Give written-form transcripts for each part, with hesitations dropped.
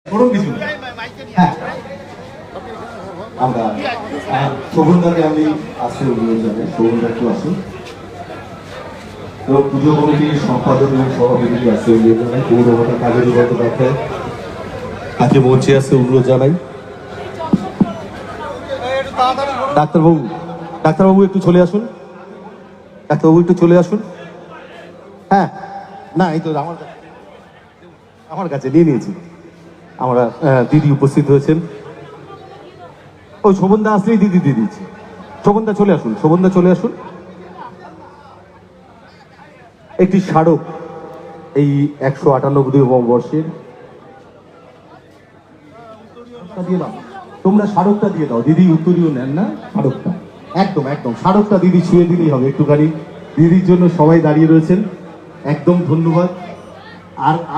কোনো কিছু না। হ্যাঁ, আমরা শোভনদাকে আমি আসতে অনুরোধ জানাই। শোভনদা একটু আসুন। এবং পুজো কমিটির সম্পাদক এবং সভাপতি আসতে অনুরোধ জানাই। পৌরমাতা কাজের গত দেখায় তাকে মঞ্চে আসতে অনুরোধ জানাই। ডাক্তারবাবু একটু চলে আসুন। ডাক্তারবাবু একটু চলে আসুন। হ্যাঁ, না এই তো আমার কাছে নিয়ে নিয়েছি। আমরা দিদি উপস্থিত হয়েছেন। ওই শোভনদা আসলেই দিদি দিয়ে দিচ্ছি। শোভনদা চলে আসুন। শোভনদা চলে আসুন। একটি স্মারক এই 198তম বর্ষের দিয়ে দাও। তোমরা স্মারকটা দিয়ে দাও। দিদি উত্তরীয় নেন না, স্মারকটা একদম একদম স্মারকটা দিদি ছুঁয়ে দিলেই হবে একটুখানি। দিদির জন্য সবাই দাঁড়িয়ে রয়েছেন। একদম ধন্যবাদ।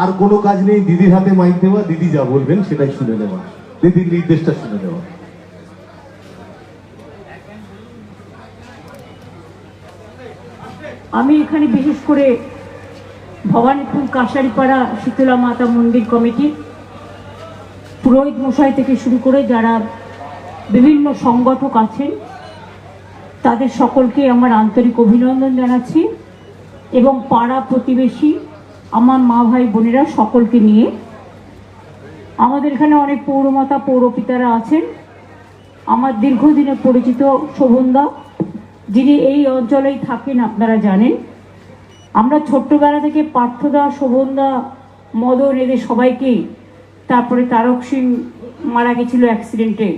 আর কোনো কাজ নেই, দিদির হাতে মাইক দেওয়া, দিদি যা বলবেন সেটাই শুনে নেওয়া, দিদির নির্দেশটা শুনে নেওয়া। আমি এখানে বিশেষ করে ভবানীপুর কাশারিপাড়া শীতলা মাতা মন্দির কমিটি পুরোহিত মশাই থেকে শুরু করে যারা বিভিন্ন সংগঠক আছেন তাদের সকলকে আমার আন্তরিক অভিনন্দন জানাচ্ছি এবং পাড়া প্রতিবেশী আমার মা ভাই বোনেরা সকলকে নিয়ে আমাদের এখানে অনেক পৌরমাতা পৌরপিতারা আছেন। আমার দীর্ঘদিনের পরিচিত শোভনদা, যিনি এই অঞ্চলেই থাকেন, আপনারা জানেন। আমরা ছোট্টবেলা থেকে পার্থদা, শোভনদা, মদন এদের সবাইকেই, তারপরে তারক সিং মারা গেছিল অ্যাক্সিডেন্টে,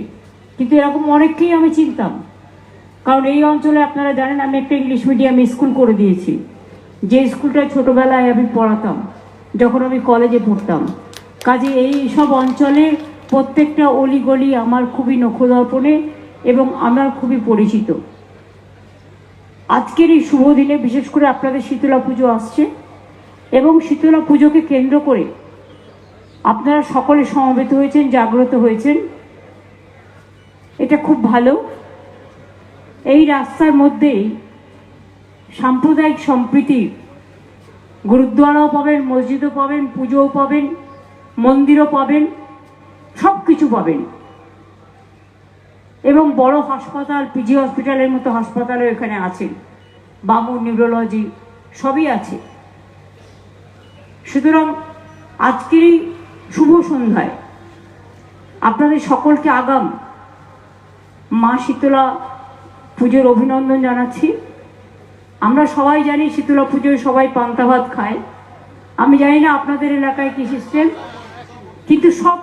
কিন্তু এরকম অনেককেই আমি চিনতাম। কারণ এই অঞ্চলে আপনারা জানেন আমি একটা ইংলিশ মিডিয়াম স্কুল করে দিয়েছি, যে স্কুলটায় ছোটোবেলায় আমি পড়াতাম যখন আমি কলেজে পড়তাম। কাজে এই সব অঞ্চলে প্রত্যেকটা অলিগলি আমার খুবই নখদর্পণে এবং আমার খুবই পরিচিত। আজকের এই শুভ দিনে বিশেষ করে আপনাদের শীতলা পুজো আসছে এবং শীতলা পুজোকে কেন্দ্র করে আপনারা সকলে সমবেত হয়েছেন, জাগ্রত হয়েছেন, এটা খুব ভালো। এই রাস্তার মধ্যেই সাম্প্রদায়িক সম্প্রীতি, গুরুদ্বারাও পাবেন, মসজিদও পাবেন, পুজোও পাবেন, মন্দিরও পাবেন, সব কিছু পাবেন। এবং বড় হাসপাতাল, পিজি হসপিটালের মতো হাসপাতালও এখানে আছে, বামুন নিউরোলজি সবই আছে। সুতরাং আজকের এই শুভ সন্ধ্যায় আপনাদের সকলকে আগাম মা শীতলা পুজোর অভিনন্দন জানাচ্ছি। আমরা সবাই জানি শীতলা পুজোয় সবাই পান্তা ভাত খায়। আমি জানি না আপনাদের এলাকায় কি সিস্টেম, কিন্তু সব